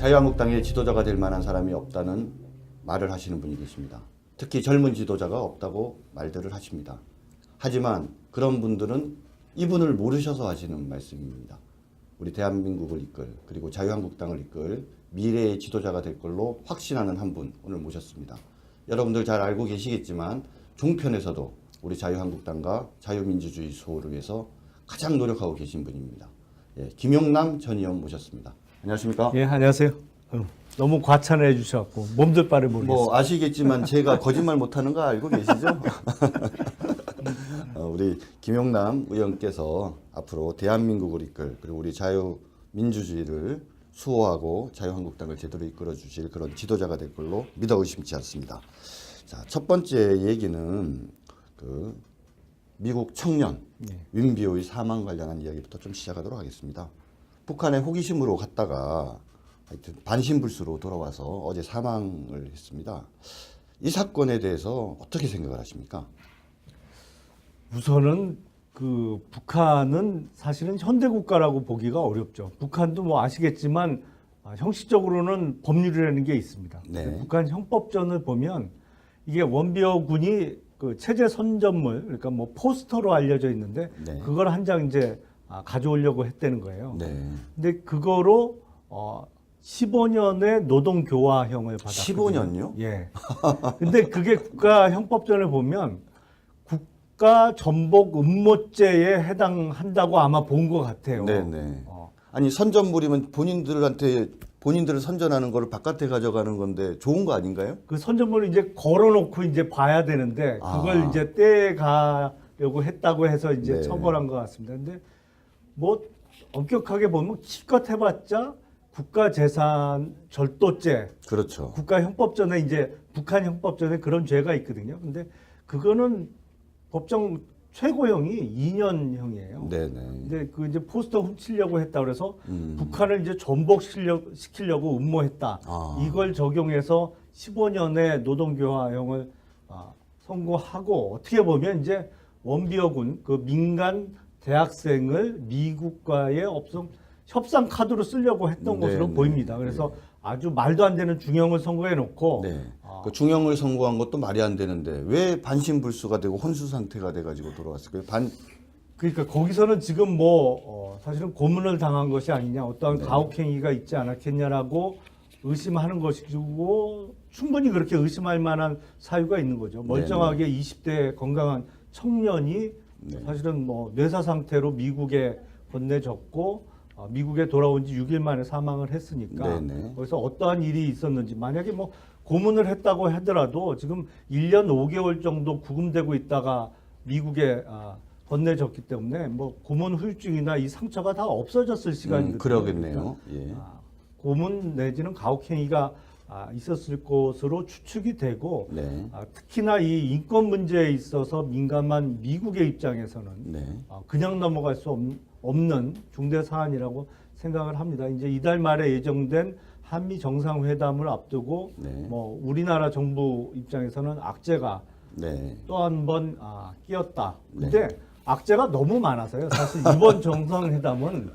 자유한국당의 지도자가 될 만한 사람이 없다는 말을 하시는 분이 계십니다. 특히 젊은 지도자가 없다고 말들을 하십니다. 하지만 그런 분들은 이분을 모르셔서 하시는 말씀입니다. 우리 대한민국을 이끌, 그리고 자유한국당을 이끌 미래의 지도자가 될 걸로 확신하는 한 분 오늘 모셨습니다. 여러분들 잘 알고 계시겠지만 종편에서도 우리 자유한국당과 자유민주주의 수호를 위해서 가장 노력하고 계신 분입니다. 예, 김용남 전 의원 모셨습니다. 안녕하십니까? 예, 안녕하세요. 너무 과찬해 주셔갖고 몸둘 바를 모르겠어요. 뭐 아시겠지만 제가 거짓말 못하는 거 알고 계시죠? 우리 김용남 의원께서 앞으로 대한민국을 이끌, 그리고 우리 자유민주주의를 수호하고 자유한국당을 제대로 이끌어 주실 그런 지도자가 될 걸로 믿어 의심치 않습니다. 자, 첫 번째 얘기는 그 미국 청년 윈비오의 사망 관련한 이야기부터 좀 시작하도록 하겠습니다. 북한에 호기심으로 갔다가 하여튼 반신불수로 돌아와서 어제 사망을 했습니다. 이 사건에 대해서 어떻게 생각을 하십니까? 우선은 그 북한은 사실은 현대 국가라고 보기가 어렵죠. 북한도 뭐 아시겠지만 형식적으로는 법률이라는 게 있습니다. 네. 북한 형법전을 보면 이게 원비어 군이 그 체제 선전물, 그러니까 뭐 포스터로 알려져 있는데 네. 그걸 한 장 이제 가져오려고 했다는 거예요. 네. 근데 그거로 15년의 노동교화형을 받았거든요. 15년요? 예. 근데 그게 국가형법전에 보면 국가 전복 음모죄에 해당한다고 아마 본 것 같아요. 네네. 아니 선전물이면 본인들을 선전하는 거를 바깥에 가져가는 건데 좋은 거 아닌가요? 그 선전물을 이제 걸어놓고 이제 봐야 되는데 그걸 이제 떼가려고 했다고 해서 이제 네. 처벌한 것 같습니다. 근데 뭐 엄격하게 보면 기껏 해봤자 국가재산 절도죄, 그렇죠. 국가형법전에 이제 북한 형법전에 그런 죄가 있거든요. 근데 그거는 법정 최고형이 2년형이에요. 네네. 근데 그 이제 포스터 훔치려고 했다 그래서 북한을 이제 전복시키려고 음모했다. 이걸 적용해서 15년의 노동교화형을 선고하고 어떻게 보면 이제 원비어군 그 민간 대학생을 미국과의 협상 카드로 쓰려고 했던 것으로 보입니다. 그래서 아주 말도 안 되는 중형을 선고해 놓고 네. 그 중형을 선고한 것도 말이 안 되는데 왜 반신불수가 되고 혼수 상태가 돼가지고 돌아왔을까요? 그러니까 거기서는 지금 뭐 사실은 고문을 당한 것이 아니냐, 어떠한 가혹행위가 있지 않았겠냐라고 의심하는 것이고 충분히 그렇게 의심할 만한 사유가 있는 거죠. 멀쩡하게 20대 건강한 청년이 사실은 뭐 뇌사 상태로 미국에 건네졌고 미국에 돌아온 지 6일 만에 사망을 했으니까 거기서 어떠한 일이 있었는지 만약에 뭐 고문을 했다고 하더라도 지금 1년 5개월 정도 구금되고 있다가 미국에 건네졌기 때문에 뭐 고문 후유증이나 이 상처가 다 없어졌을 시간이거든요. 그러겠네요. 예. 고문 내지는 가혹행위가 있었을 것으로 추측이 되고 특히나 이 인권 문제에 있어서 민감한 미국의 입장에서는 그냥 넘어갈 수 없는 중대 사안이라고 생각을 합니다. 이제 이달 말에 예정된 한미 정상회담을 앞두고 뭐 우리나라 정부 입장에서는 악재가 또 한 번 끼었다. 근데 악재가 너무 많아서요. 사실 이번 정상회담은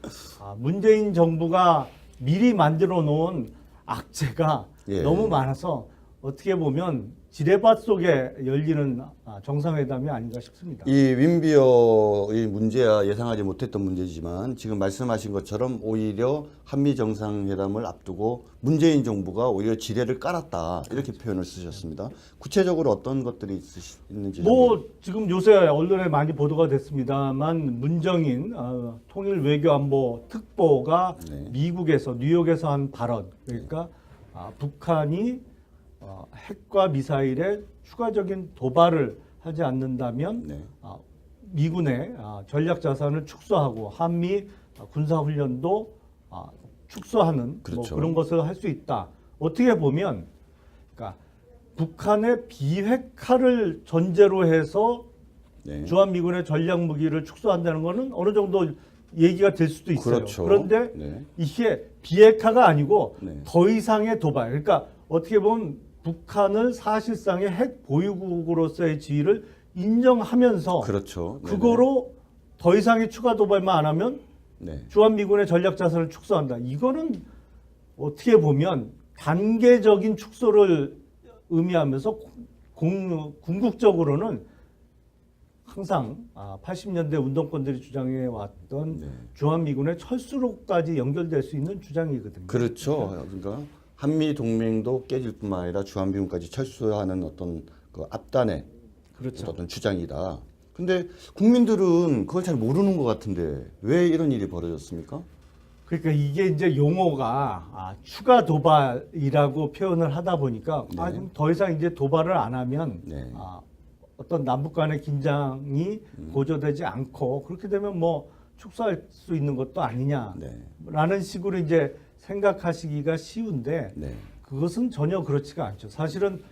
문재인 정부가 미리 만들어 놓은 악재가 너무 많아서 어떻게 보면 지뢰밭 속에 열리는 정상회담이 아닌가 싶습니다. 이 윈비어의 문제야 예상하지 못했던 문제지만 지금 말씀하신 것처럼 오히려 한미 정상회담을 앞두고 문재인 정부가 오히려 지뢰를 깔았다 이렇게 표현을 쓰셨습니다. 구체적으로 어떤 것들이 있는지 뭐 지금 요새 언론에 많이 보도가 됐습니다만 문정인 통일외교안보 특보가 미국에서 뉴욕에서 한 발언, 그러니까 북한이 핵과 미사일에 추가적인 도발을 하지 않는다면 미군의 전략 자산을 축소하고 한미 군사훈련도 축소하는 뭐 그런 것을 할 수 있다. 어떻게 보면 그러니까 북한의 비핵화를 전제로 해서 주한미군의 전략 무기를 축소한다는 것은 어느 정도 얘기가 될 수도 있어요. 그런데 이게 비핵화가 아니고 더 이상의 도발. 그러니까 어떻게 보면 북한을 사실상의 핵 보유국으로서의 지위를 인정하면서 그거로 더 이상의 추가 도발만 안 하면 주한미군의 전략 자산을 축소한다. 이거는 어떻게 보면 단계적인 축소를 의미하면서 궁극적으로는 항상 80년대 운동권들이 주장해 왔던 네. 주한미군의 철수로까지 연결될 수 있는 주장이거든요. 그렇죠. 그러니까 한미 동맹도 깨질 뿐만 아니라 주한미군까지 철수하는 어떤 그 앞단의 그렇죠. 어떤 주장이다. 근데 국민들은 그걸 잘 모르는 것 같은데 왜 이런 일이 벌어졌습니까? 그러니까 이게 이제 용어가 추가 도발이라고 표현을 하다 보니까 네. 그럼 더 이상 이제 도발을 안 하면 네. 어떤 남북 간의 긴장이 고조되지 않고 그렇게 되면 뭐 축소할 수 있는 것도 아니냐라는 식으로 이제 생각하시기가 쉬운데 네. 그것은 전혀 그렇지가 않죠. 사실은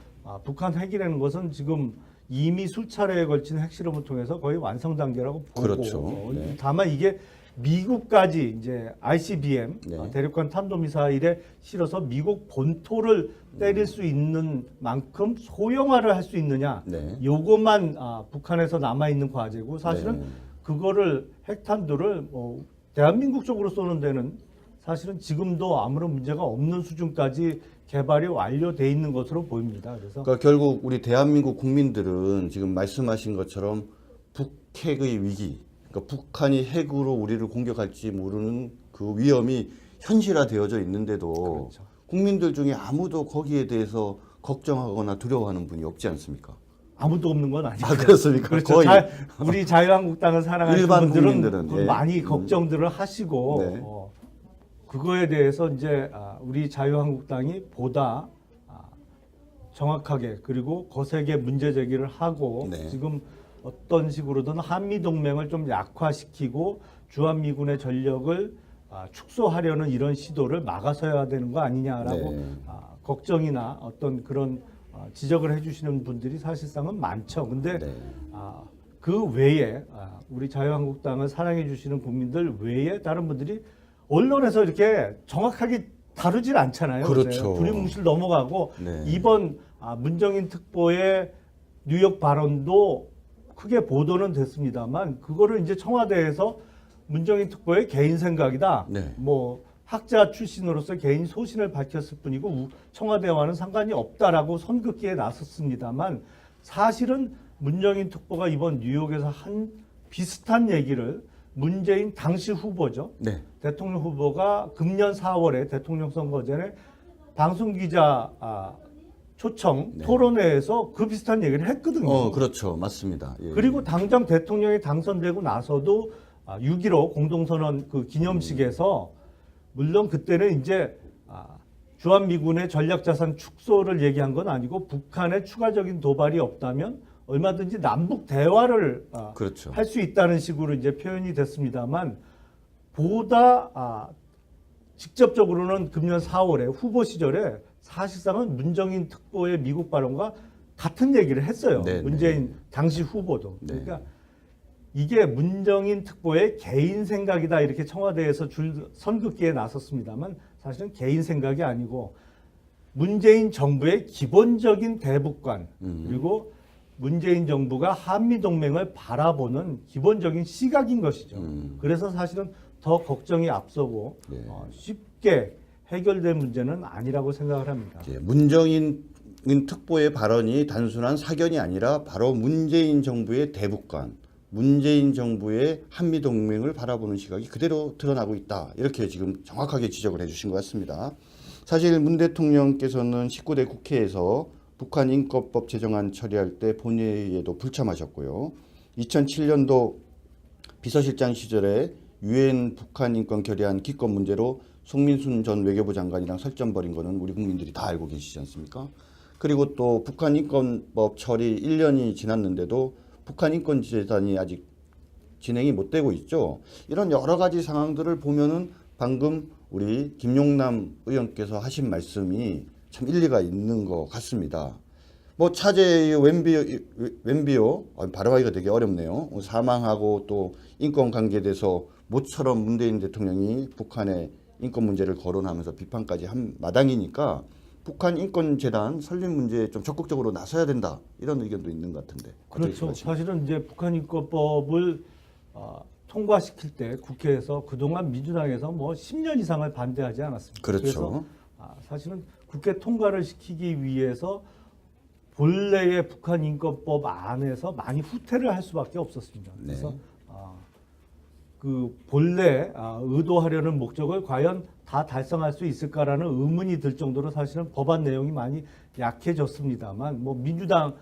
북한 핵이라는 것은 지금 이미 수차례에 걸친 핵실험을 통해서 거의 완성 단계라고 보고 그렇죠. 네. 다만 이게 미국까지 이제 ICBM 네. 대륙간 탄도미사일에 실어서 미국 본토를 때릴 수 있는 만큼 소형화를 할 수 있느냐 네. 요것만 북한에서 남아 있는 과제고 사실은 네. 그거를 핵탄두를 대한민국 쪽으로 쏘는 데는 사실은 지금도 아무런 문제가 없는 수준까지 개발이 완료돼 있는 것으로 보입니다. 그래서 그러니까 결국 우리 대한민국 국민들은 지금 말씀하신 것처럼 북핵의 위기, 그러니까 북한이 핵으로 우리를 공격할지 모르는 그 위험이 현실화되어져 있는데도 그렇죠. 국민들 중에 아무도 거기에 대해서 걱정하거나 두려워하는 분이 없지 않습니까? 아무도 없는 건 아니죠. 그렇습니까? 그렇죠. 거의 우리 자유한국당을 사랑하는 일반 분들은 국민들은, 예. 많이 걱정들을 하시고 네. 그거에 대해서 이제 우리 자유한국당이 보다 정확하게 그리고 거세게 문제 제기를 하고 네. 지금 어떤 식으로든 한미 동맹을 좀 약화시키고 주한미군의 전력을 축소하려는 이런 시도를 막아서야 되는 거 아니냐라고 네. 걱정이나 어떤 그런 지적을 해주시는 분들이 사실상은 많죠. 근데 네. 그 외에 우리 자유한국당을 사랑해 주시는 국민들 외에 다른 분들이 언론에서 이렇게 정확하게 다루질 않잖아요. 그렇죠. 두리뭉실 넘어가고 네. 이번 문정인 특보의 뉴욕 발언도 크게 보도는 됐습니다만 그거를 이제 청와대에서 문정인 특보의 개인 생각이다. 네. 뭐 학자 출신으로서 개인 소신을 밝혔을 뿐이고 청와대와는 상관이 없다라고 선긋기에 나섰습니다만 사실은 문정인 특보가 이번 뉴욕에서 한 비슷한 얘기를 문재인 당시 후보죠. 네. 대통령 후보가 금년 4월에 대통령 선거 전에 방송기자 초청 네. 토론회에서 그 비슷한 얘기를 했거든요. 그렇죠. 맞습니다. 예. 그리고 당장 대통령이 당선되고 나서도 6.15 공동선언 그 기념식에서 물론 그때는 이제 주한미군의 전략자산 축소를 얘기한 건 아니고 북한의 추가적인 도발이 없다면 얼마든지 남북 대화를 그렇죠. 할 수 있다는 식으로 이제 표현이 됐습니다만 보다 직접적으로는 금년 4월에 후보 시절에 사실상은 문정인 특보의 미국 발언과 같은 얘기를 했어요. 네, 문재인 네. 당시 후보도. 네. 그러니까 이게 문정인 특보의 개인 생각이다 이렇게 청와대에서 선긋기에 나섰습니다만 사실은 개인 생각이 아니고 문재인 정부의 기본적인 대북관 그리고 문재인 정부가 한미 동맹을 바라보는 기본적인 시각인 것이죠. 그래서 사실은 더 걱정이 앞서고 네. 쉽게 해결될 문제는 아니라고 생각을 합니다. 예, 문정인 특보의 발언이 단순한 사견이 아니라 바로 문재인 정부의 대북관, 문재인 정부의 한미 동맹을 바라보는 시각이 그대로 드러나고 있다. 이렇게 지금 정확하게 지적을 해주신 것 같습니다. 사실 문 대통령께서는 19대 국회에서 북한 인권법 제정안 처리할 때 본회의에도 불참하셨고요. 2007년도 비서실장 시절에 유엔 북한 인권 결의안 기권 문제로 송민순 전 외교부 장관이랑 설전 벌인 거는 우리 국민들이 다 알고 계시지 않습니까? 그리고 또 북한 인권법 처리 1년이 지났는데도 북한 인권재단이 아직 진행이 못 되고 있죠. 이런 여러 가지 상황들을 보면은 방금 우리 김용남 의원께서 하신 말씀이 참 일리가 있는 것 같습니다. 뭐 차제의 웬비오 발음하기가 되게 어렵네요. 사망하고 또 인권 관계에 대해서 모처럼 문재인 대통령이 북한의 인권 문제를 거론하면서 비판까지 한 마당이니까 북한 인권재단 설립 문제에 좀 적극적으로 나서야 된다 이런 의견도 있는 것 같은데. 그렇죠. 사실은 이제 북한 인권법을 통과시킬 때 국회에서 그동안 민주당에서 뭐 10년 이상을 반대하지 않았습니다. 그렇죠. 그래서 사실은 국회 통과를 시키기 위해서 본래의 북한 인권법 안에서 많이 후퇴를 할 수밖에 없었습니다. 그래서 그 본래 의도하려는 목적을 과연 다 달성할 수 있을까라는 의문이 들 정도로 사실은 법안 내용이 많이 약해졌습니다만 뭐 민주당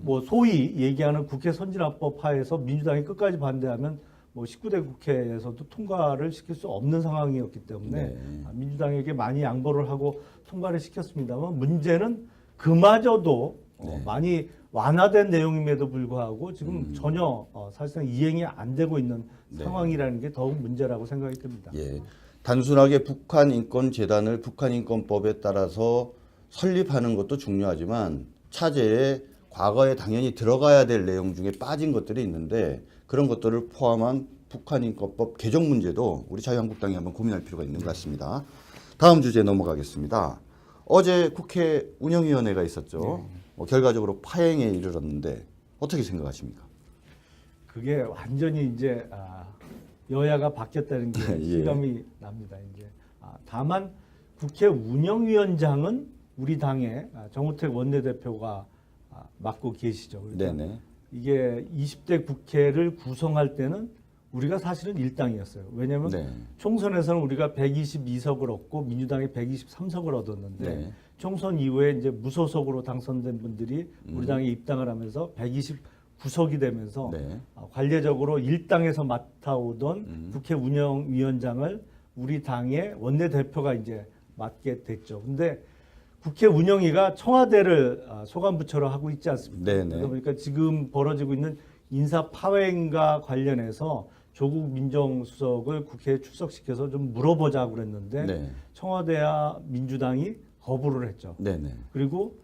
뭐 소위 얘기하는 국회 선진화법 하에서 민주당이 끝까지 반대하면 뭐 19대 국회에서도 통과를 시킬 수 없는 상황이었기 때문에 민주당에게 많이 양보를 하고 통과를 시켰습니다만 문제는 그마저도 많이 완화된 내용임에도 불구하고 지금 전혀 사실상 이행이 안 되고 있는 상황이라는 게 더욱 문제라고 생각이 듭니다. 예. 단순하게 북한인권재단을 북한인권법에 따라서 설립하는 것도 중요하지만 차제에 과거에 당연히 들어가야 될 내용 중에 빠진 것들이 있는데 그런 것들을 포함한 북한인권법 개정 문제도 우리 자유한국당이 한번 고민할 필요가 있는 것 같습니다. 다음 주제 넘어가겠습니다. 어제 국회 운영위원회가 있었죠. 결과적으로 파행에 이르렀는데 어떻게 생각하십니까? 그게 완전히 이제 여야가 바뀌었다는 게 예. 실감이 납니다. 이제 다만 국회 운영위원장은 우리 당의 정우택 원내대표가 맡고 계시죠. 그러니까 네네. 이게 20대 국회를 구성할 때는 우리가 사실은 일당이었어요. 왜냐하면 총선에서는 우리가 122석을 얻고 민주당이 123석을 얻었는데 총선 이후에 이제 무소속으로 당선된 분들이 우리 당에 입당을 하면서 129석이 되면서 관례적으로 일당에서 맡아오던 국회 운영위원장을 우리 당의 원내대표가 이제 맡게 됐죠. 근데 국회 운영위가 청와대를 소관부처로 하고 있지 않습니까? 그러다 보니까 지금 벌어지고 있는 인사 파행과 관련해서 조국 민정수석을 국회에 출석시켜서 좀 물어보자고 그랬는데 청와대와 민주당이 거부를 했죠. 그리고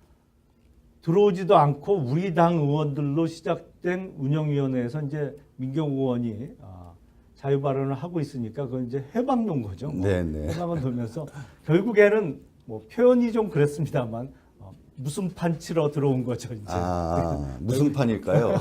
들어오지도 않고 우리 당 의원들로 시작된 운영위원회에서 이제 민경 의원이 자유 발언을 하고 있으니까 그건 이제 해방 논 거죠. 해방을 돌면서 결국에는 뭐 표현이 좀 그랬습니다만 무슨 판 치러 들어온 거죠 이제. 무슨 판일까요?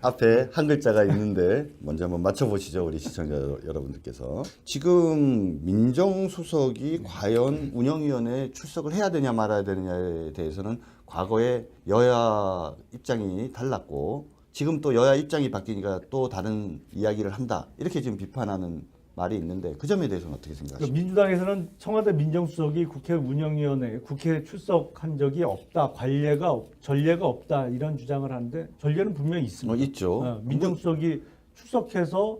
앞에 한 글자가 있는데 먼저 한번 맞춰보시죠 우리 시청자 여러분들께서. 지금 민정수석이 과연 운영위원회에 출석을 해야 되냐 말아야 되느냐에 대해서는 과거에 여야 입장이 달랐고 지금 또 여야 입장이 바뀌니까 또 다른 이야기를 한다 이렇게 지금 비판하는 말이 있는데 그 점에 대해서는 어떻게 생각하십니까? 민주당에서는 청와대 민정수석이 국회 운영위원회에 국회에 출석한 적이 없다, 전례가 없다 이런 주장을 하는데 전례는 분명히 있습니다. 있죠. 민정수석이 출석해서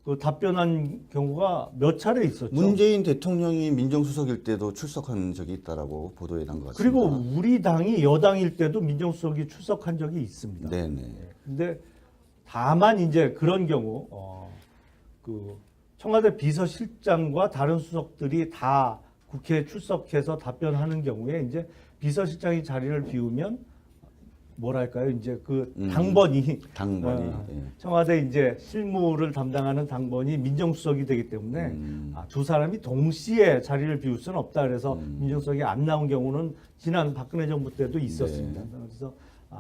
그 답변한 경우가 몇 차례 있었죠. 문재인 대통령이 민정수석일 때도 출석한 적이 있다라고 보도에 난 것 같습니다. 그리고 우리 당이 여당일 때도 민정수석이 출석한 적이 있습니다. 근데 다만 이제 그런 경우 그 청와대 비서실장과 다른 수석들이 다 국회에 출석해서 답변하는 경우에 이제 비서실장이 자리를 비우면 뭐랄까요? 이제 그 당번이 청와대 이제 실무를 담당하는 당번이 민정수석이 되기 때문에 두 사람이 동시에 자리를 비울 수는 없다. 그래서 민정수석이 안 나온 경우는 지난 박근혜 정부 때도 있었습니다. 그래서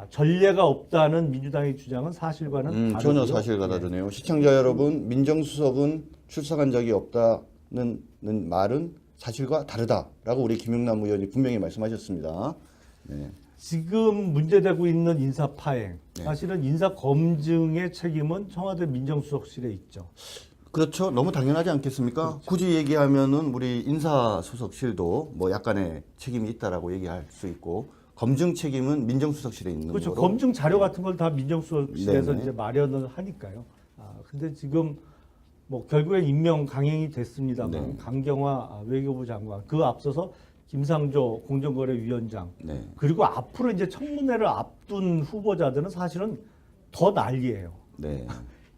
전례가 없다는 민주당의 주장은 사실과는 전혀 사실과 다르네요. 시청자 여러분, 민정수석은 출석한 적이 없다는 말은 사실과 다르다라고 우리 김영남 의원이 분명히 말씀하셨습니다. 지금 문제되고 있는 인사 파행, 사실은 인사 검증의 책임은 청와대 민정수석실에 있죠. 그렇죠. 너무 당연하지 않겠습니까? 그렇죠. 굳이 얘기하면은 우리 인사수석실도 뭐 약간의 책임이 있다라고 얘기할 수 있고 검증 책임은 민정수석실에 있는 거죠. 그렇죠. 검증 자료 같은 걸 다 민정수석실에서 이제 마련을 하니까요. 근데 지금 뭐 결국엔 임명 강행이 됐습니다만 강경화 외교부 장관 그 앞서서 김상조 공정거래위원장 그리고 앞으로 이제 청문회를 앞둔 후보자들은 사실은 더 난리예요.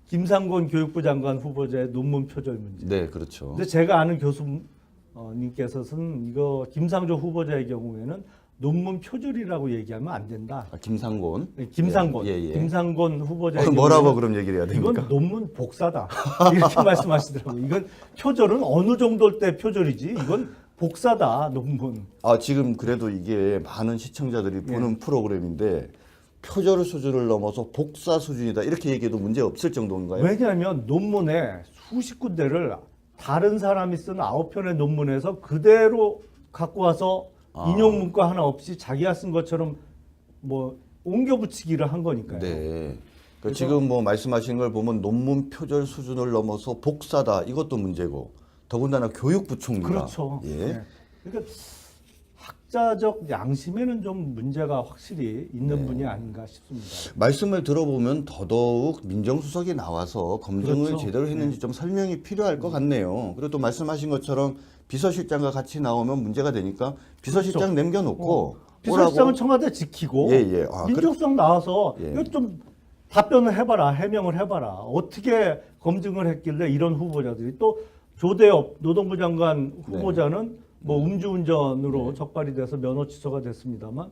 김상곤 교육부 장관 후보자의 논문 표절 문제. 그렇죠. 근데 제가 아는 교수님께서는 이거 김상조 후보자의 경우에는 논문 표절이라고 얘기하면 안 된다. 김상곤. 김상곤. 김상곤 후보자의 뭐라고 그럼 얘기를 해야 됩니까? 이건 논문 복사다. 이렇게 말씀하시더라고요. 이건 표절은 어느 정도일 때 표절이지. 이건 복사다 논문. 지금 그래도 이게 많은 시청자들이 보는 프로그램인데 표절 수준을 넘어서 복사 수준이다 이렇게 얘기해도 문제 없을 정도인가요? 왜냐하면 논문에 수십 군데를 다른 사람이 쓴 9편의 논문에서 그대로 갖고 와서 인용 문과 하나 없이 자기가 쓴 것처럼 뭐 옮겨 붙이기를 한 거니까요. 네. 그러니까 지금 뭐 말씀하신 걸 보면 논문 표절 수준을 넘어서 복사다 이것도 문제고 더군다나 교육부 총리가 그렇죠. 예. 네. 그러니까 학자적 양심에는 좀 문제가 확실히 있는 분이 아닌가 싶습니다. 말씀을 들어보면 더더욱 민정수석이 나와서 검증을 그렇죠. 제대로 했는지 좀 설명이 필요할 것 같네요. 그리고 또 말씀하신 것처럼 비서실장과 같이 나오면 문제가 되니까 비서실장 남겨놓고 비서실장은 오라고. 청와대 지키고 예, 예. 아, 민정수석 나와서 예. 이거 좀 답변을 해봐라, 해명을 해봐라. 어떻게 검증을 했길래 이런 후보자들이 또 조대업 노동부 장관 후보자는 뭐 음주운전으로 적발이 돼서 면허 취소가 됐습니다만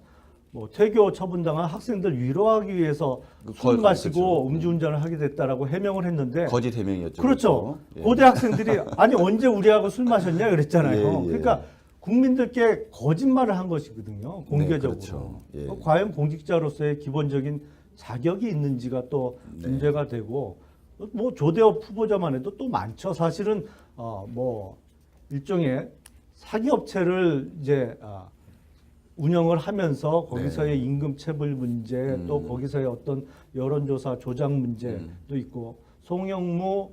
뭐 퇴교 처분당한 학생들 위로하기 위해서 술 마시고 음주운전을 하게 됐다라고 해명을 했는데 거짓 해명이었죠. 그렇죠. 예. 고대 학생들이 아니 언제 우리하고 술 마셨냐 그랬잖아요. 예, 예. 그러니까 국민들께 거짓말을 한 것이거든요. 공개적으로. 네, 그렇죠. 예. 과연 공직자로서의 기본적인 자격이 있는지가 또 문제가 되고 뭐 조대업 후보자만 해도 또 많죠. 사실은 뭐 일종의 사기 업체를 이제 운영을 하면서 거기서의 임금 체불 문제 또 거기서의 어떤 여론조사 조작 문제도 있고 송영무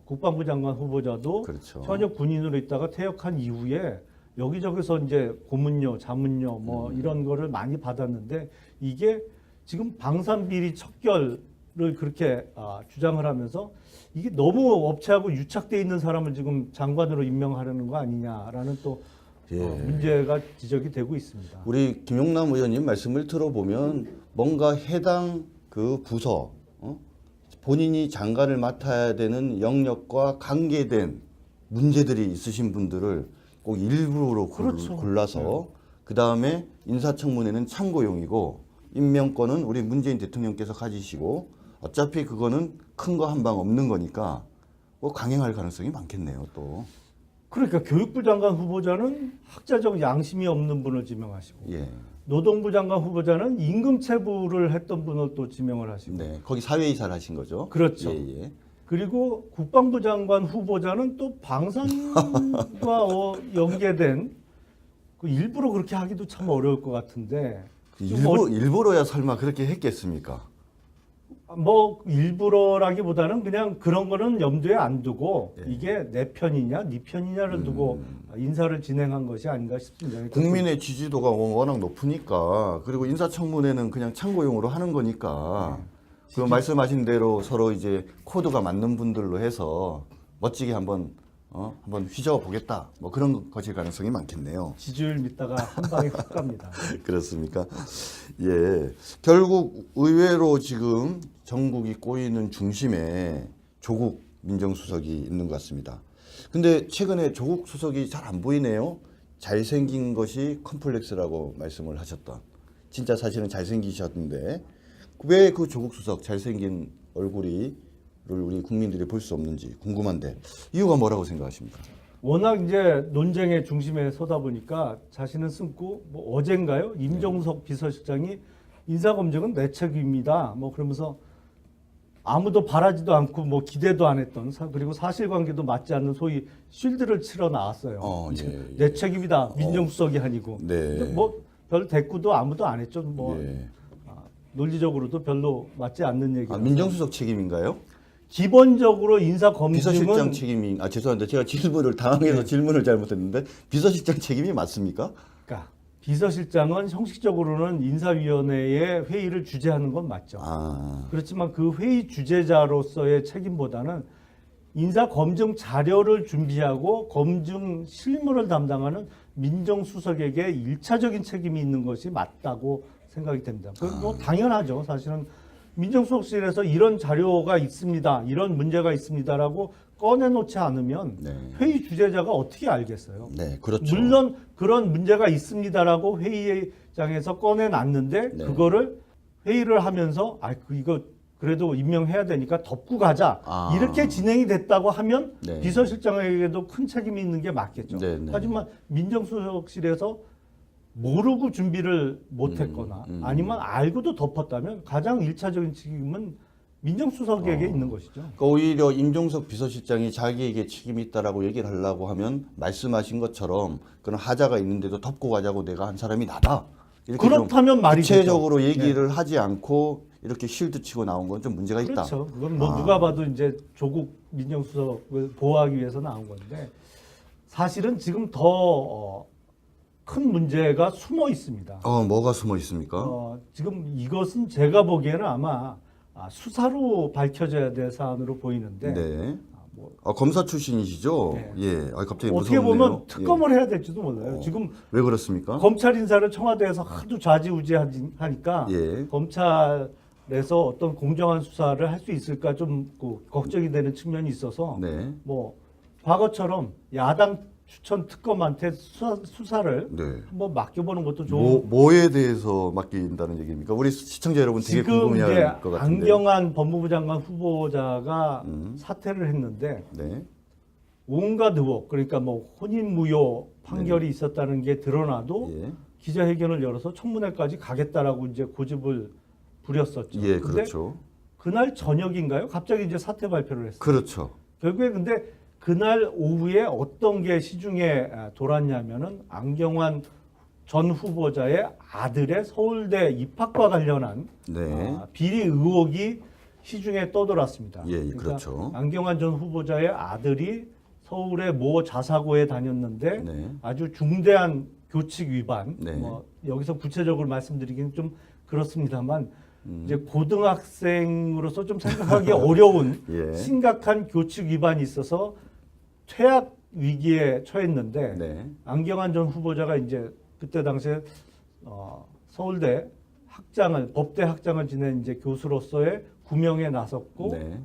국방부 장관 후보자도 그렇죠. 현역 군인으로 있다가 퇴역한 이후에 여기저기서 이제 고문료, 자문료 뭐 이런 거를 많이 받았는데 이게 지금 방산비리 척결을 그렇게 주장을 하면서 이게 너무 업체하고 유착돼 있는 사람을 지금 장관으로 임명하려는 거 아니냐라는 또 문제가 지적이 되고 있습니다. 우리 김용남 의원님 말씀을 들어보면 뭔가 해당 그 부서 본인이 장관을 맡아야 되는 영역과 관계된 문제들이 있으신 분들을 꼭 일부러 그렇죠. 골라서 그 다음에 인사청문회는 참고용이고 임명권은 우리 문재인 대통령께서 가지시고 어차피 그거는 큰 거 한 방 없는 거니까 뭐 강행할 가능성이 많겠네요 또. 그러니까 교육부 장관 후보자는 학자적 양심이 없는 분을 지명하시고 예. 노동부 장관 후보자는 임금 체불을 했던 분을 또 지명을 하시고 네. 거기 사회이사를 하신 거죠. 그렇죠. 예, 예. 그리고 국방부 장관 후보자는 또 방산과 연계된 그 일부러 그렇게 하기도 참 어려울 것 같은데 일부러야 설마 그렇게 했겠습니까? 뭐 일부러라기보다는 그냥 그런 거는 염두에 안 두고 이게 내 편이냐 네 편이냐를 두고 인사를 진행한 것이 아닌가 싶습니다. 국민의 지지도가 워낙 높으니까 그리고 인사청문회는 그냥 참고용으로 하는 거니까 그 말씀하신 대로 서로 이제 코드가 맞는 분들로 해서 멋지게 한번 휘저어 보겠다. 뭐 그런 것일 가능성이 많겠네요. 지지율 믿다가 한 방에 훅 갑니다. 그렇습니까? 예. 결국 의외로 지금 전국이 꼬이는 중심에 조국 민정수석이 있는 것 같습니다. 근데 최근에 조국 수석이 잘 안 보이네요. 잘생긴 것이 컴플렉스라고 말씀을 하셨던. 진짜 사실은 잘생기셨는데 왜 그 조국 수석 잘생긴 얼굴이 우리 국민들이 볼 수 없는지 궁금한데 이유가 뭐라고 생각하십니까? 워낙 이제 논쟁의 중심에 서다 보니까 자신은 숨고 뭐 어젠가요? 임종석 비서실장이 인사검증은 내 책임이다. 뭐 그러면서 아무도 바라지도 않고 뭐 기대도 안 했던 그리고 사실관계도 맞지 않는 소위 쉴드를 치러 나왔어요. 내 책임이다. 민정수석이 아니고. 네. 뭐 별 대꾸도 아무도 안 했죠. 뭐 논리적으로도 별로 맞지 않는 얘기. 민정수석 책임인가요? 기본적으로 인사검증은 비서실장 책임이 죄송한데 제가 질문을 당황해서 질문을 잘못했는데 비서실장 책임이 맞습니까? 그러니까 비서실장은 형식적으로는 인사위원회의 회의를 주재하는 건 맞죠. 그렇지만 그 회의 주재자로서의 책임보다는 인사검증 자료를 준비하고 검증 실무를 담당하는 민정수석에게 일차적인 책임이 있는 것이 맞다고 생각이 됩니다. 뭐 당연하죠. 사실은 민정수석실에서 이런 자료가 있습니다. 이런 문제가 있습니다라고 꺼내놓지 않으면 회의 주재자가 어떻게 알겠어요? 네, 그렇죠. 물론 그런 문제가 있습니다라고 회의장에서 꺼내놨는데 그거를 회의를 하면서 이거 그래도 임명해야 되니까 덮고 가자. 이렇게 진행이 됐다고 하면 비서실장에게도 큰 책임이 있는 게 맞겠죠. 하지만 민정수석실에서 모르고 준비를 못했거나 아니면 알고도 덮었다면 가장 1차적인 책임은 민정수석에게 있는 것이죠. 그러니까 오히려 임종석 비서실장이 자기에게 책임이 있다라고 얘기를 하려고 하면 말씀하신 것처럼 그런 하자가 있는데도 덮고 가자고 내가 한 사람이 나다. 이렇게 그렇다면 말이 구체적으로 얘기를 하지 않고 이렇게 실드 치고 나온 건 좀 문제가 있다. 그렇죠. 그건 뭐 누가 봐도 이제 조국 민정수석을 보호하기 위해서 나온 건데 사실은 지금 더 큰 문제가 숨어 있습니다. 뭐가 숨어 있습니까? 지금 이것은 제가 보기에는 아마 수사로 밝혀져야 될 사안으로 보이는데 네. 검사 출신이시죠? 네. 예. 갑자기 어떻게 무섭네요. 보면 특검을 해야 될지도 몰라요. 지금 왜 그렇습니까? 검찰 인사를 청와대에서 하도 좌지우지하니까 예. 검찰에서 어떤 공정한 수사를 할 수 있을까 좀 걱정이 되는 측면이 있어서 네. 뭐 과거처럼 야당 추천 특검한테 수사를 네. 한번 맡겨보는 것도 좋은. 뭐에 대해서 맡긴다는 얘기입니까? 우리 시청자 여러분 되게 지금 이제 궁금해할 것 같은데. 안경환 법무부 장관 후보자가 사퇴를 했는데 네. 온갖 의혹, 그러니까 뭐 혼인무효 판결이 있었다는 게 드러나도 예. 기자회견을 열어서 청문회까지 가겠다라고 이제 고집을 부렸었죠. 예, 근데 그렇죠. 그날 저녁인가요? 갑자기 이제 사퇴 발표를 했어요. 그렇죠. 결국에 근데 그날 오후에 어떤 게 시중에 돌았냐면은 안경환 전 후보자의 아들의 서울대 입학과 관련한 네. 비리 의혹이 시중에 떠돌았습니다. 예, 그러니까 그렇죠. 안경환 전 후보자의 아들이 서울의 모 자사고에 다녔는데 네. 아주 중대한 교칙 위반. 네. 뭐 여기서 구체적으로 말씀드리기는 좀 그렇습니다만 이제 고등학생으로서 좀 생각하기 어려운 예. 심각한 교칙 위반이 있어서 퇴학 위기에 처했는데 네. 안경환 전 후보자가 이제 그때 당시에 서울대 법대 학장을 지낸 이제 교수로서의 구명에 나섰고 네.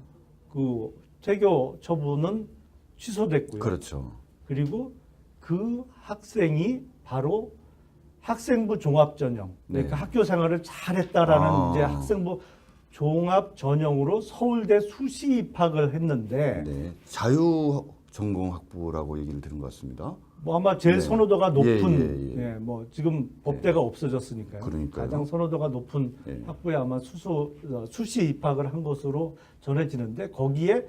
그 퇴교 처분은 취소됐고요. 그렇죠. 그리고 그 학생이 바로 학생부 종합 전형, 그러니까 네. 학교 생활을 잘했다라는 이제 학생부 종합 전형으로 서울대 수시 입학을 했는데 네. 자유 전공 학부라고 얘기를 들은 것 같습니다. 뭐 아마 제일 네. 선호도가 높은 예. 예, 뭐 지금 법대가 없어졌으니까요. 그러니까요. 가장 선호도가 높은 예. 학부에 아마 수시 입학을 한 것으로 전해지는데 거기에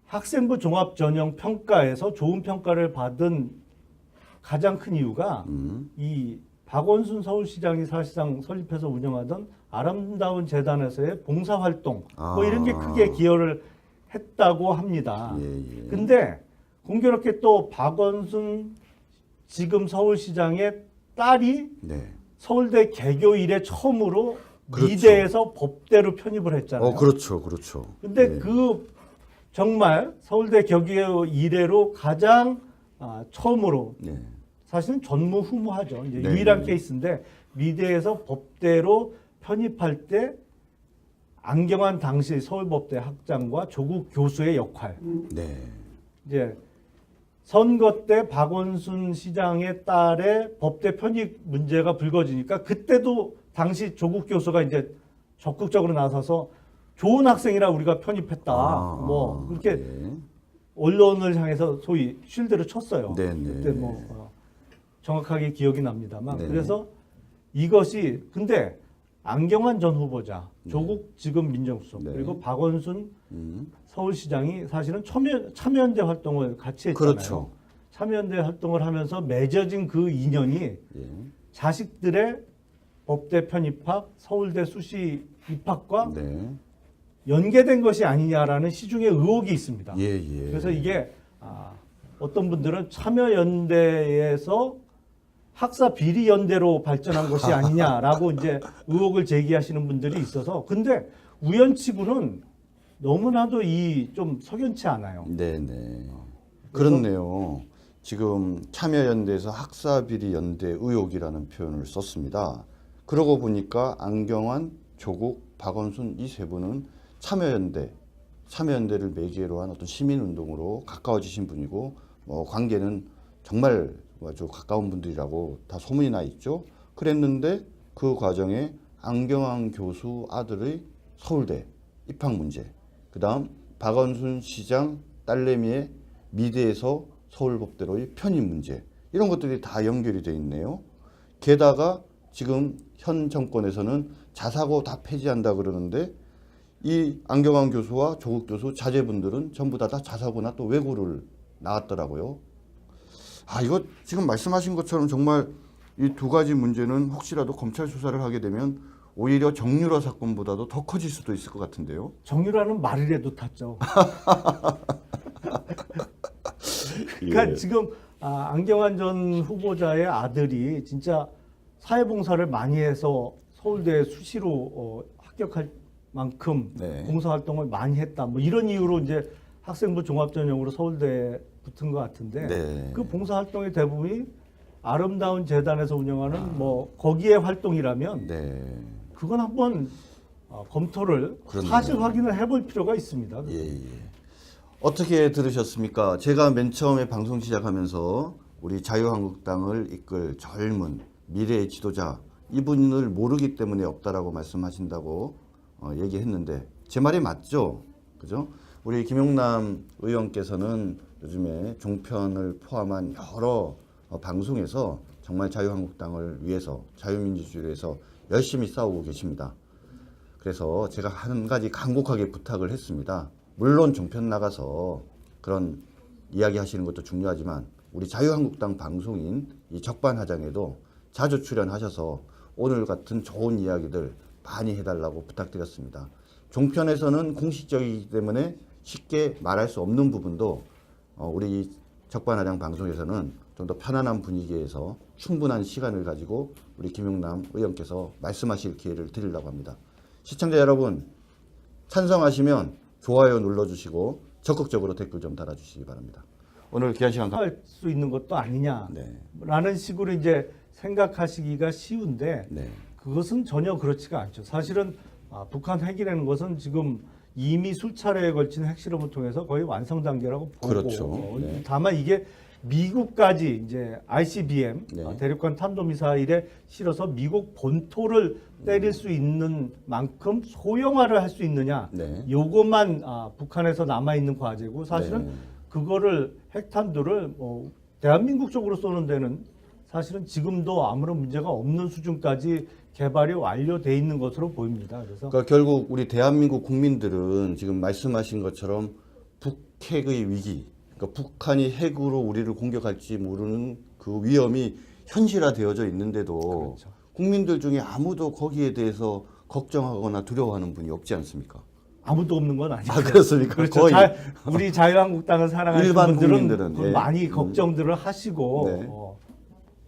학생부 종합 전형 평가에서 좋은 평가를 받은 가장 큰 이유가 이 박원순 서울시장이 사실상 설립해서 운영하던 아름다운 재단에서의 봉사활동 뭐 이런 게 크게 기여를 했다고 합니다. 예. 근데 공교롭게 또 박원순 지금 서울시장의 딸이 네. 서울대 개교 이래 처음으로 그렇죠. 미대에서 법대로 편입을 했잖아요. 그렇죠. 근데 네. 그 정말 서울대 개교 이래로 가장 처음으로 네. 사실은 전무후무하죠. 이제 네. 유일한 케이스인데 미대에서 법대로 편입할 때 안경환 당시 서울법대 학장과 조국 교수의 역할. 네. 이제 선거 때 박원순 시장의 딸의 법대 편입 문제가 불거지니까 그때도 당시 조국 교수가 이제 적극적으로 나서서 좋은 학생이라 우리가 편입했다. 뭐 그렇게 네. 언론을 향해서 소위 쉴드를 쳤어요. 네. 그때 뭐 정확하게 기억이 납니다만 네. 그래서 이것이 근데 안경환 전 후보자, 조국 지금 민정수석 네. 그리고 박원순 서울시장이 사실은 참여연대 활동을 같이 했잖아요. 그렇죠. 참여연대 활동을 하면서 맺어진 그 인연이 예. 자식들의 법대 편입학, 서울대 수시 입학과 네. 연계된 것이 아니냐라는 시중의 의혹이 있습니다. 예. 그래서 이게 어떤 분들은 참여연대에서 학사 비리 연대로 발전한 것이 아니냐라고 이제 의혹을 제기하시는 분들이 있어서 근데 우연치고는 너무나도 이 좀 석연치 않아요. 네. 그렇네요. 지금 참여연대에서 학사비리 연대 의혹이라는 표현을 썼습니다. 그러고 보니까 안경환, 조국, 박원순 이 세 분은 참여연대를 매개로 한 어떤 시민운동으로 가까워지신 분이고 관계는 정말 아주 가까운 분들이라고 다 소문이 나 있죠. 그랬는데 그 과정에 안경환 교수 아들의 서울대 입학 문제, 그 다음 박원순 시장 딸내미의 미대에서 서울법대로의 편입 문제 이런 것들이 다 연결이 돼 있네요. 게다가 지금 현 정권에서는 자사고 다 폐지한다 그러는데 이 안경환 교수와 조국 교수 자제분들은 전부 다 자사고나 또 외고를 나왔더라고요. 이거 지금 말씀하신 것처럼 정말 이 두 가지 문제는 혹시라도 검찰 수사를 하게 되면 오히려 정유라 사건보다도 더 커질 수도 있을 것 같은데요. 정유라는 말이라도 탔죠. 그러니까 예. 지금 안경환 전 후보자의 아들이 진짜 사회봉사를 많이 해서 서울대 수시로 합격할 만큼 네. 봉사활동을 많이 했다. 뭐 이런 이유로 이제 학생부 종합전형으로 서울대에 붙은 것 같은데 네. 그 봉사활동의 대부분이 아름다운 재단에서 운영하는 뭐 거기에 활동이라면 네. 그건 한번 검토를 그렇네요. 사실 확인을 해볼 필요가 있습니다. 예. 어떻게 들으셨습니까? 제가 맨 처음에 방송 시작하면서 우리 자유한국당을 이끌 젊은 미래의 지도자 이분을 모르기 때문에 없다라고 말씀하신다고 얘기했는데 제 말이 맞죠? 그죠? 우리 김용남 의원께서는 요즘에 종편을 포함한 여러 방송에서 정말 자유한국당을 위해서 자유민주주의를 위해서 열심히 싸우고 계십니다. 그래서 제가 한 가지 간곡하게 부탁을 했습니다. 물론 종편 나가서 그런 이야기 하시는 것도 중요하지만 우리 자유한국당 방송인 이 적반하장에도 자주 출연하셔서 오늘 같은 좋은 이야기들 많이 해달라고 부탁드렸습니다. 종편에서는 공식적이기 때문에 쉽게 말할 수 없는 부분도 우리 적반하장 방송에서는 좀 더 편안한 분위기에서 충분한 시간을 가지고 우리 김용남 의원께서 말씀하실 기회를 드리려고 합니다. 시청자 여러분, 찬성하시면 좋아요 눌러주시고 적극적으로 댓글 좀 달아주시기 바랍니다. 오늘 귀한 시간 할 수 있는 것도 아니냐라는 식으로 이제 생각하시기가 쉬운데 네. 그것은 전혀 그렇지가 않죠. 사실은 북한 핵이라는 것은 지금 이미 수차례에 걸친 핵실험을 통해서 거의 완성 단계라고 보고 그렇죠. 네. 다만 이게 미국까지 이제 ICBM 네. 대륙간 탄도미사일에 실어서 미국 본토를 때릴 수 있는 만큼 소형화를 할 수 있느냐 네. 요것만 북한에서 남아 있는 과제고 사실은 네. 그거를 핵탄두를 대한민국 쪽으로 쏘는 데는 사실은 지금도 아무런 문제가 없는 수준까지 개발이 완료돼 있는 것으로 보입니다. 그래서 그러니까 결국 우리 대한민국 국민들은 지금 말씀하신 것처럼 북핵의 위기, 그러니까 북한이 핵으로 우리를 공격할지 모르는 그 위험이 현실화되어져 있는데도 그렇죠. 국민들 중에 아무도 거기에 대해서 걱정하거나 두려워하는 분이 없지 않습니까? 아무도 없는 건 아니죠. 그렇습니까? 그렇죠. 거의 우리 자유한국당을 사랑하는 일반 분들은 국민들은, 예. 많이 걱정들을 하시고 네.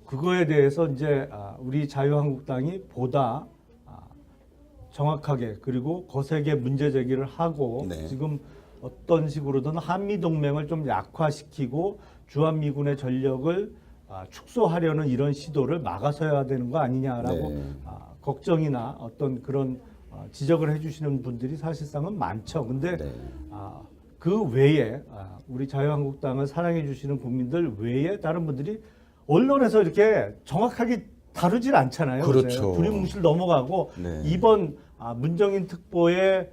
그거에 대해서 이제 우리 자유한국당이 보다 정확하게 그리고 거세게 문제 제기를 하고 네. 지금 어떤 식으로든 한미 동맹을 좀 약화시키고 주한미군의 전력을 축소하려는 이런 시도를 막아서야 되는 거 아니냐라고 네. 걱정이나 어떤 그런 지적을 해주시는 분들이 사실상은 많죠. 근데 네. 그 외에 우리 자유한국당을 사랑해 주시는 국민들 외에 다른 분들이 언론에서 이렇게 정확하게 다루질 않잖아요. 그렇죠. 두리뭉실 넘어가고 네. 이번 문정인 특보의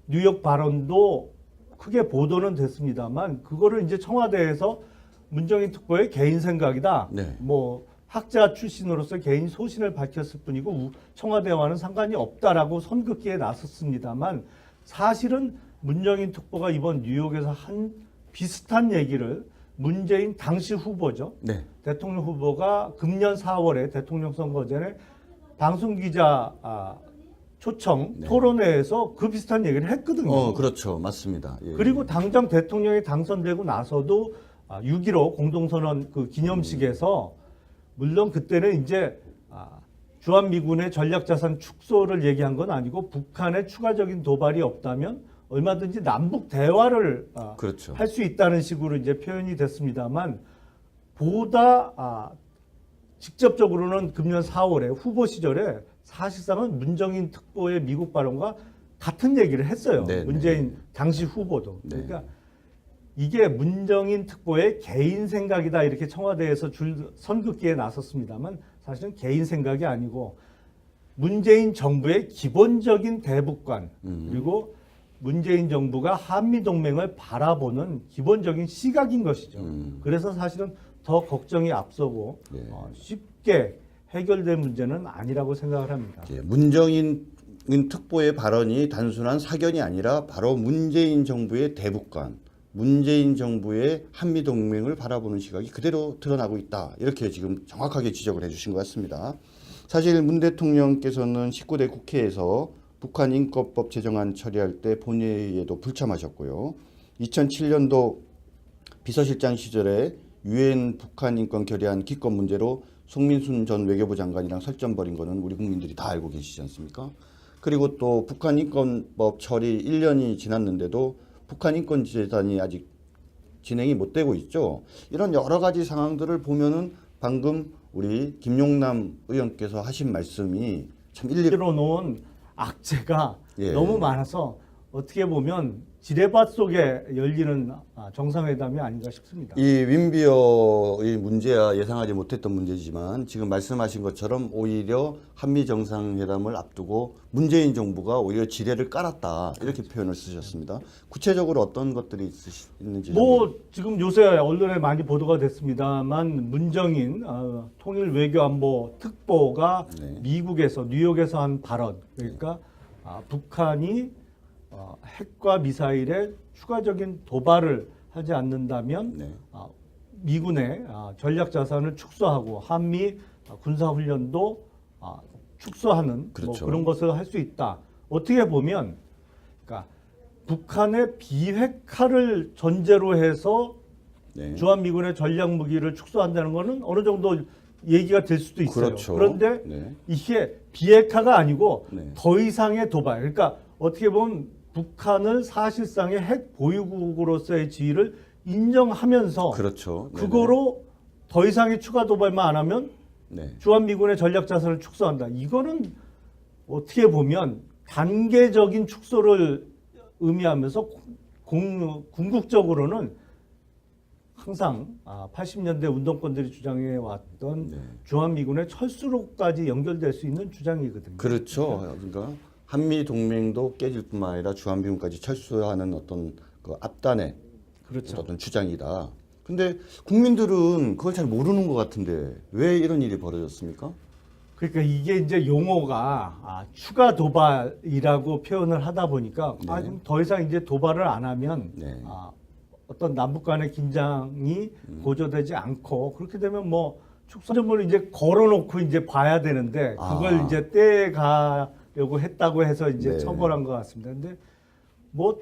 뉴욕 발언도 크게 보도는 됐습니다만 그거를 이제 청와대에서 문정인 특보의 개인 생각이다. 네. 뭐 학자 출신으로서 개인 소신을 밝혔을 뿐이고 청와대와는 상관이 없다라고 선긋기에 나섰습니다만 사실은 문정인 특보가 이번 뉴욕에서 한 비슷한 얘기를 문재인 당시 후보죠. 네. 대통령 후보가 금년 4월에 대통령 선거 전에 방송기자 초청 네. 토론회에서 그 비슷한 얘기를 했거든요. 그렇죠. 맞습니다. 예. 그리고 당장 대통령이 당선되고 나서도 6.15 공동선언 그 기념식에서 물론 그때는 이제 주한미군의 전략자산 축소를 얘기한 건 아니고 북한의 추가적인 도발이 없다면 얼마든지 남북 대화를 그렇죠. 할 수 있다는 식으로 이제 표현이 됐습니다만 보다 직접적으로는 금년 4월에 후보 시절에 사실상은 문정인 특보의 미국 발언과 같은 얘기를 했어요. 네, 문재인 네. 당시 후보도. 네. 그러니까 이게 문정인 특보의 개인 생각이다 이렇게 청와대에서 선긋기에 나섰습니다만 사실은 개인 생각이 아니고 문재인 정부의 기본적인 대북관 그리고 문재인 정부가 한미동맹을 바라보는 기본적인 시각인 것이죠. 그래서 사실은 더 걱정이 앞서고 네. 쉽게 해결될 문제는 아니라고 생각을 합니다. 예, 문정인 특보의 발언이 단순한 사견이 아니라 바로 문재인 정부의 대북관, 문재인 정부의 한미동맹을 바라보는 시각이 그대로 드러나고 있다. 이렇게 지금 정확하게 지적을 해주신 것 같습니다. 사실 문 대통령께서는 19대 국회에서 북한 인권법 제정안 처리할 때 본회의에도 불참하셨고요. 2007년도 비서실장 시절에 유엔 북한 인권 결의안 기권 문제로 송민순 전 외교부 장관이랑 설전 벌인 거는 우리 국민들이 다 알고 계시지 않습니까? 그리고 또 북한 인권법 처리 1년이 지났는데도 북한 인권재단이 아직 진행이 못 되고 있죠. 이런 여러 가지 상황들을 보면은 방금 우리 김용남 의원께서 하신 말씀이 참 일리 실제로 놓은 악재가 예. 너무 많아서 어떻게 보면 지뢰밭 속에 열리는 정상회담이 아닌가 싶습니다. 이 윈비어의 문제야 예상하지 못했던 문제지만 지금 말씀하신 것처럼 오히려 한미 정상회담을 앞두고 문재인 정부가 오히려 지뢰를 깔았다 이렇게 표현을 쓰셨습니다. 구체적으로 어떤 것들이 있는지 지금 요새 언론에 많이 보도가 됐습니다만 문정인 통일외교안보 특보가 네. 미국에서 뉴욕에서 한 발언 그러니까 북한이 핵과 미사일에 추가적인 도발을 하지 않는다면 네. 미군의 전략 자산을 축소하고 한미 군사훈련도 축소하는 그렇죠. 그런 것을 할 수 있다. 어떻게 보면 그러니까 북한의 비핵화를 전제로 해서 네. 주한미군의 전략 무기를 축소한다는 것은 어느 정도 얘기가 될 수도 있어요. 그렇죠. 그런데 네. 이게 비핵화가 아니고 네. 더 이상의 도발. 그러니까 어떻게 보면 북한을 사실상의 핵 보유국으로서의 지위를 인정하면서 그렇죠. 그거로 더 이상의 추가 도발만 안 하면 네. 주한미군의 전략 자산을 축소한다. 이거는 어떻게 보면 단계적인 축소를 의미하면서 궁극적으로는 항상 80년대 운동권들이 주장해 왔던 네. 주한미군의 철수로까지 연결될 수 있는 주장이거든요. 그렇죠. 그러니까 한미 동맹도 깨질 뿐만 아니라 주한미군까지 철수하는 어떤 그 앞단의 그렇죠. 어떤 주장이다. 근데 국민들은 그걸 잘 모르는 것 같은데 왜 이런 일이 벌어졌습니까? 그러니까 이게 이제 용어가 추가 도발이라고 표현을 하다 보니까 네. 그럼 더 이상 이제 도발을 안 하면 네. 어떤 남북 간의 긴장이 고조되지 않고 그렇게 되면 뭐 축소점을 이제 걸어놓고 이제 봐야 되는데 그걸 이제 떼가려고 했다고 해서 이제 네. 처벌한 것 같습니다. 근데 뭐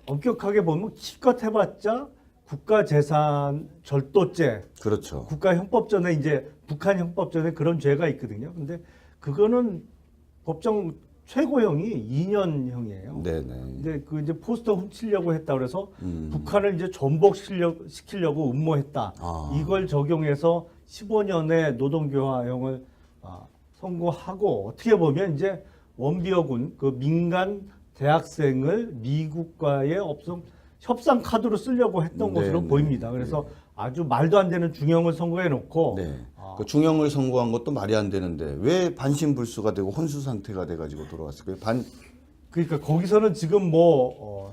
엄격하게 보면 기껏 해봤자 국가재산 절도죄, 그렇죠. 국가형법전에 이제 북한 형법전에 그런 죄가 있거든요. 근데 그거는 법정 최고형이 2년형이에요. 네네. 근데 그 이제 포스터 훔치려고 했다 그래서 북한을 이제 전복시키려고 음모했다. 이걸 적용해서 15년의 노동교화형을 선고하고 어떻게 보면 이제 원비어군 그 민간 대학생을 미국과의 협상 카드로 쓰려고 했던 것으로 보입니다. 그래서 아주 말도 안 되는 중형을 선고해 놓고 네. 그 중형을 선고한 것도 말이 안 되는데 왜 반신불수가 되고 혼수 상태가 돼가지고 돌아왔을까요? 그러니까 거기서는 지금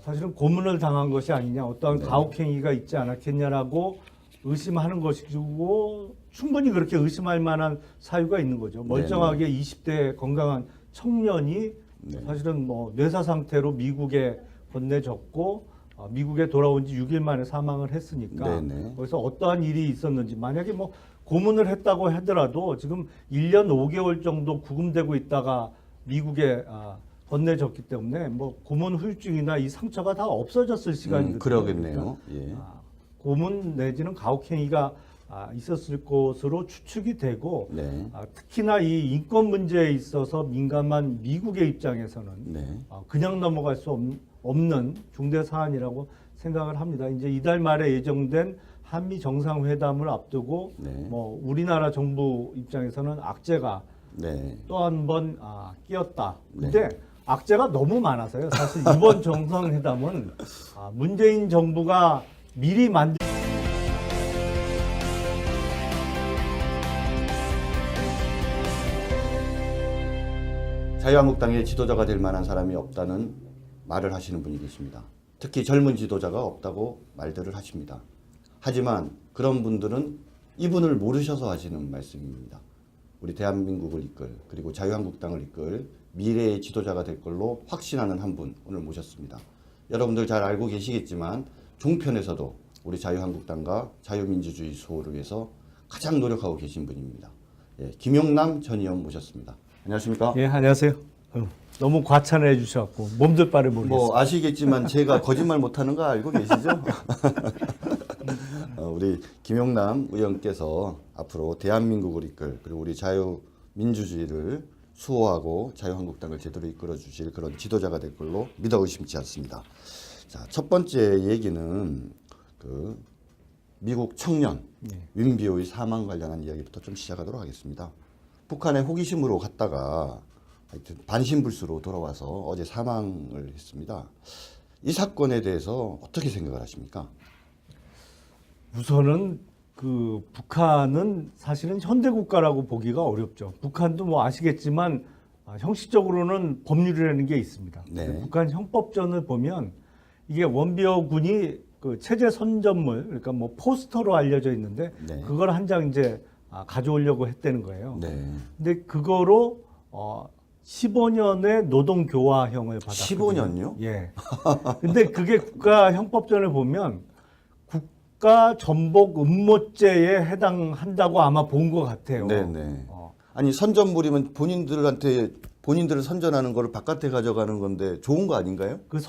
사실은 고문을 당한 것이 아니냐 어떠한 가혹행위가 있지 않았겠냐라고 의심하는 것이고 충분히 그렇게 의심할 만한 사유가 있는 거죠. 멀쩡하게 20대 건강한 청년이 사실은 뇌사 상태로 미국에 건네졌고 미국에 돌아온 지 6일 만에 사망을 했으니까 거기서 어떠한 일이 있었는지 만약에 고문을 했다고 하더라도 지금 1년 5개월 정도 구금되고 있다가 미국에 건네졌기 때문에 고문 후유증이나 이 상처가 다 없어졌을 시간이거든요. 그러겠네요. 예. 고문 내지는 가혹행위가 있었을 것으로 추측이 되고 특히나 이 인권 문제에 있어서 민감한 미국의 입장에서는 그냥 넘어갈 수 없는 중대 사안이라고 생각을 합니다. 이제 이달 말에 예정된 한미 정상회담을 앞두고 우리나라 정부 입장에서는 악재가 또 한 번 끼었다. 근데 악재가 너무 많아서요. 사실 이번 정상회담은 문재인 정부가 미리 만든 자유한국당의 지도자가 될 만한 사람이 없다는 말을 하시는 분이 계십니다. 특히 젊은 지도자가 없다고 말들을 하십니다. 하지만 그런 분들은 이분을 모르셔서 하시는 말씀입니다. 우리 대한민국을 이끌 그리고 자유한국당을 이끌 미래의 지도자가 될 걸로 확신하는 한 분 오늘 모셨습니다. 여러분들 잘 알고 계시겠지만 종편에서도 우리 자유한국당과 자유민주주의 수호를 위해서 가장 노력하고 계신 분입니다. 예, 김용남 전 의원 모셨습니다. 안녕하십니까? 예, 안녕하세요. 너무 과찬해 주셔갖고 몸둘 바를 모르겠어요. 뭐 아시겠지만 제가 거짓말 못하는 거 알고 계시죠? 우리 김용남 의원께서 앞으로 대한민국을 이끌 그리고 우리 자유민주주의를 수호하고 자유한국당을 제대로 이끌어 주실 그런 지도자가 될 걸로 믿어 의심치 않습니다. 자, 첫 번째 얘기는 그 미국 청년 윈비오의 사망 관련한 이야기부터 좀 시작하도록 하겠습니다. 북한에 호기심으로 갔다가 하여튼 반신불수로 돌아와서 어제 사망을 했습니다. 이 사건에 대해서 어떻게 생각을 하십니까? 우선은 그 북한은 사실은 현대 국가라고 보기가 어렵죠. 북한도 뭐 아시겠지만 형식적으로는 법률이라는 게 있습니다. 네. 북한 형법전을 보면 이게 원비어 군이 그 체제 선전물, 그러니까 뭐 포스터로 알려져 있는데 네. 그걸 한 장 이제 가져오려고 했다는 거예요. 네. 근데 그거로 15년의 노동교화형을 받았거든요. 15년요? 예. 근데 그게 국가 형법전을 보면 국가 전복 음모죄에 해당한다고 아마 본 것 같아요. 네네. 아니 선전물이면 본인들을 선전하는 거를 바깥에 가져가는 건데 좋은 거 아닌가요? 그